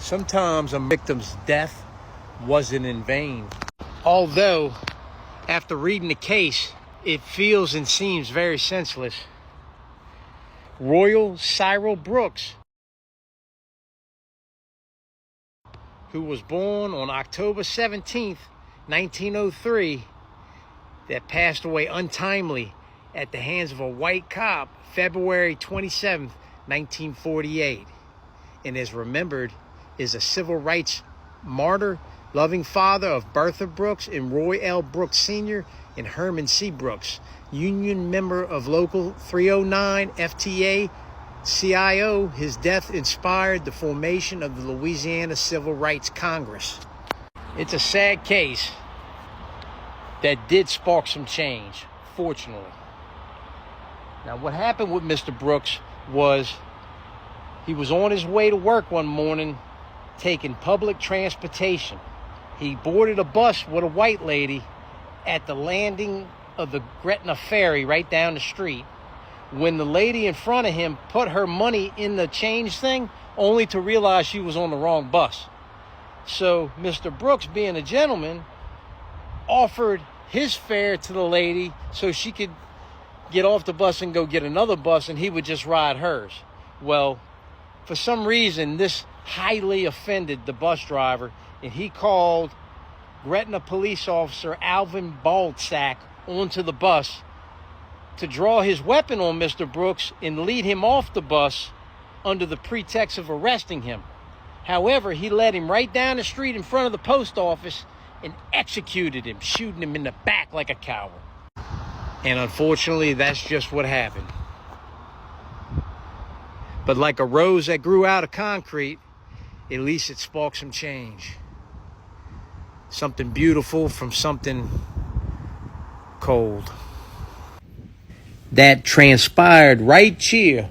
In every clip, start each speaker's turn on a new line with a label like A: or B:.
A: Sometimes a victim's death wasn't in vain. Although, after reading the case, it feels and seems very senseless. Royal Cyril Brooks, who was born on October 17th, 1903, that passed away untimely at the hands of a white cop February 27th, 1948, and is remembered as a civil rights martyr, loving father of Bertha Brooks and Roy L. Brooks Sr. and Herman C. Brooks, union member of Local 309 FTA CIO. His death inspired the formation of the Louisiana Civil Rights Congress. It's a sad case that did spark some change, fortunately. Now, what happened with Mr. Brooks was he was on his way to work one morning taking public transportation. He boarded a bus with a white lady at the landing of the Gretna ferry right down the street, when the lady in front of him put her money in the change thing, only to realize she was on the wrong bus. So Mr. Brooks, being a gentleman, offered his fare to the lady so she could get off the bus and go get another bus, and he would just ride hers. Well, for some reason, this highly offended the bus driver, and he called Gretna police officer Alvin Baldsack onto the bus to draw his weapon on Mr. Brooks and lead him off the bus under the pretext of arresting him. However, he led him right down the street in front of the post office and executed him, shooting him in the back like a coward. And unfortunately, that's just what happened. But like a rose that grew out of concrete, at least it sparked some change. Something beautiful from something cold. That transpired right here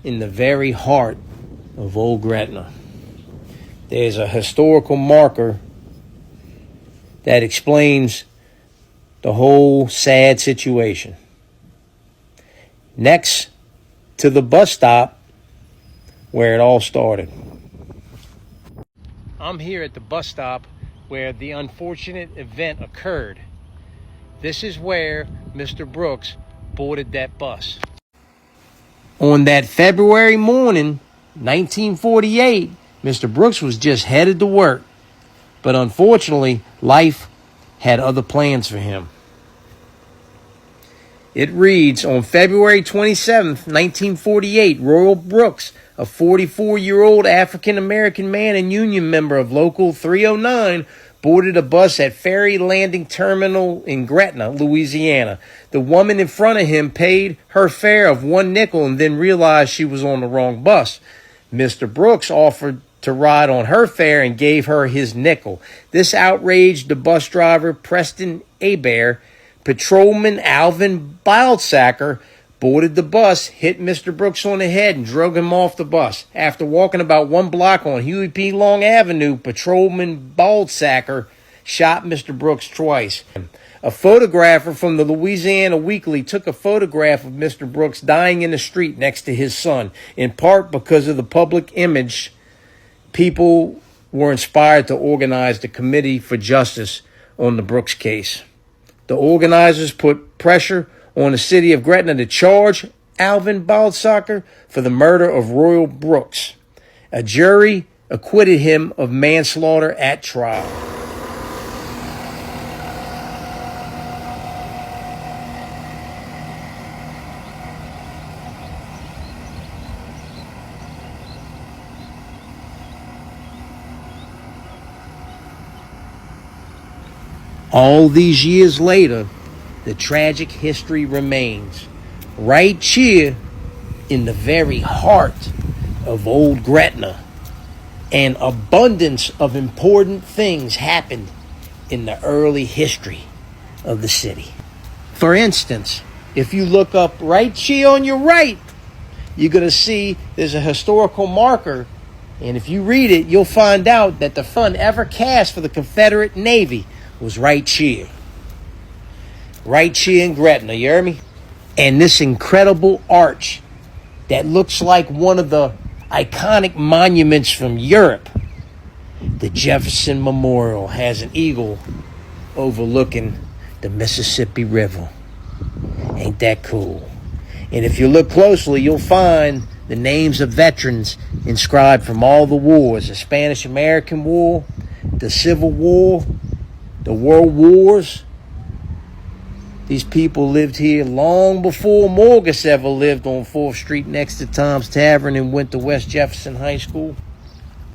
A: in the very heart of old Gretna. There's a historical marker that explains the whole sad situation. Next to the bus stop where it all started. I'm here at the bus stop where the unfortunate event occurred. This is where Mr. Brooks boarded that bus. On that February morning, 1948, Mr. Brooks was just headed to work. But unfortunately, life had other plans for him. It reads, on February 27th, 1948, Royal Brooks, a 44-year-old African-American man and union member of Local 309, boarded a bus at Ferry Landing Terminal in Gretna, Louisiana. The woman in front of him paid her fare of 1 nickel and then realized she was on the wrong bus. Mr. Brooks offered to ride on her fare and gave her his nickel. This outraged the bus driver, Preston Abair. Patrolman Alvin Bildsacker boarded the bus, hit Mr. Brooks on the head, and drug him off the bus. After walking about 1 block on Huey P. Long Avenue, Patrolman Baldsacker shot Mr. Brooks twice. A photographer from the Louisiana Weekly took a photograph of Mr. Brooks dying in the street next to his son. In part because of the public image, people were inspired to organize the Committee for Justice on the Brooks case. The organizers put pressure on the city of Gretna to charge Alvin Baldsacker for the murder of Royal Brooks. A jury acquitted him of manslaughter at trial. All these years later, the tragic history remains. Right here in the very heart of old Gretna. An abundance of important things happened in the early history of the city. For instance, if you look up right here on your right, you're going to see there's a historical marker. And if you read it, you'll find out that the fund ever cast for the Confederate Navy was right here. Right here in Gretna, you hear me? And this incredible arch that looks like one of the iconic monuments from Europe. The Jefferson Memorial has an eagle overlooking the Mississippi River. Ain't that cool? And if you look closely, you'll find the names of veterans inscribed from all the wars: the Spanish-American War, the Civil War, the World Wars. These people lived here long before Morgus ever lived on 4th Street next to Tom's Tavern and went to West Jefferson High School.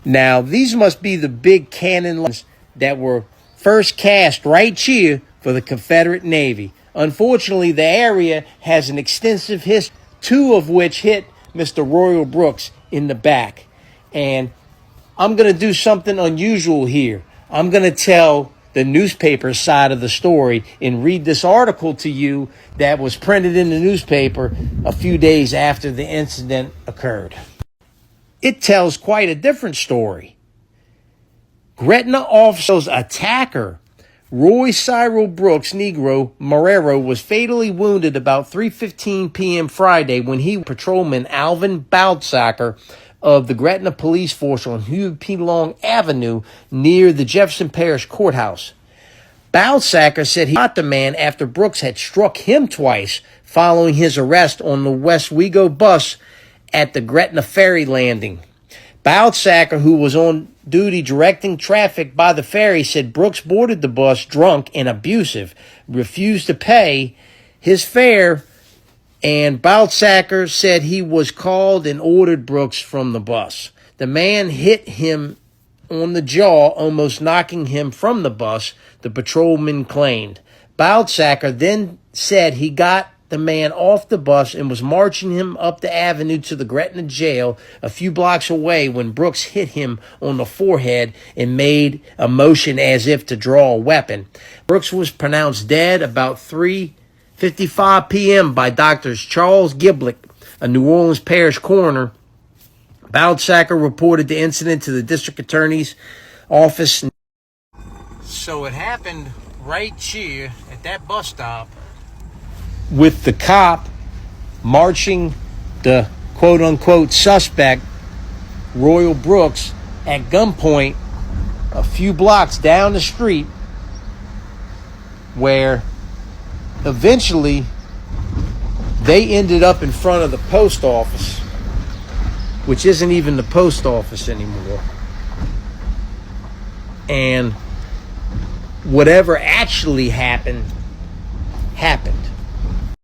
A: Now, these must be the big cannon lines that were first cast right here for the Confederate Navy. Unfortunately, the area has an extensive history, 2 of which hit Mr. Royal Brooks in the back. And I'm going to do something unusual here. I'm going to tell the newspaper side of the story and read this article to you that was printed in the newspaper a few days after the incident occurred. It tells quite a different story. Gretna officer's attacker, Roy Cyril Brooks, Negro Marrero, was fatally wounded about 3:15 p.m. Friday when patrolman Alvin Boudsacker of the Gretna Police Force on Hugh P. Long Avenue near the Jefferson Parish Courthouse. Boudsacker said he shot the man after Brooks had struck him twice following his arrest on the Westwego bus at the Gretna Ferry landing. Boudsacker, who was on duty directing traffic by the ferry, said Brooks boarded the bus drunk and abusive, refused to pay his fare, and Boudsacker said he was called and ordered Brooks from the bus. The man hit him on the jaw, almost knocking him from the bus, the patrolman claimed. Boudsacker then said he got the man off the bus and was marching him up the avenue to the Gretna jail a few blocks away when Brooks hit him on the forehead and made a motion as if to draw a weapon. Brooks was pronounced dead about 3:55 p.m. by doctors Charles Giblick, a New Orleans parish coroner. Boudsacker reported the incident to the district attorney's office. So it happened right here at that bus stop, with the cop marching the quote-unquote suspect, Royal Brooks, at gunpoint a few blocks down the street, where eventually they ended up in front of the post office, which isn't even the post office anymore. And whatever actually happened, happened.